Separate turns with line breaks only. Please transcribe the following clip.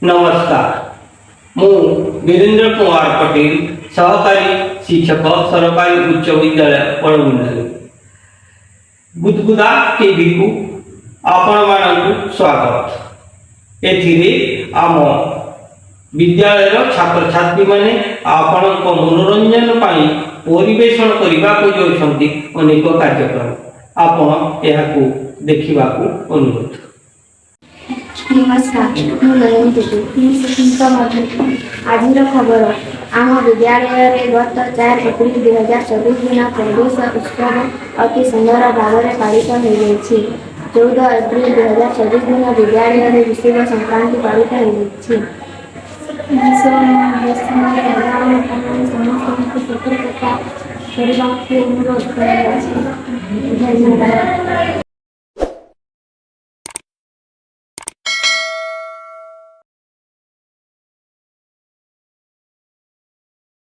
नमस्कार, मु वीरेंद्र कुमार पटेल, सहकारी शिक्षक सरकारी उच्च विद्यालय पड़गुंडली गुदगुदा टीवी को आपण मानक स्वागत। एथिरे आम विद्यालय छात्र छात्री माने आपण मनोरंजन पाई परिवेषण करने को जाउछंती अनेक कार्यक्रम आपण एहाकू देखिबाकू अनुरोध।
नमस्कार, ମୁଁ ନୟନ ଟୁଟୁ। ଆଜିର ଖବର। ଆମ ବିଦ୍ୟାଳୟରେ ଗତ 4 ଏପ୍ରିଲ 2024 ଦିନ ପରିବେଶ ଉତ୍ସବ ଅତି ସୁନ୍ଦର ଭାବରେ ପାଳିତ ହୋଇଯାଇଛି। 14 ଏପ୍ରିଲ 2024 ଦିନ ବିଦ୍ୟାଳୟରେ ବିଷୁବ ସଂକ୍ରାନ୍ତି ପାଳିତ ହୋଇଯାଇଛି। ସମସ୍ତଙ୍କୁ ସତର୍କତା କରିବାକୁ ଅନୁରୋଧ କରାଯାଇଛି। ଧନ୍ୟବାଦ।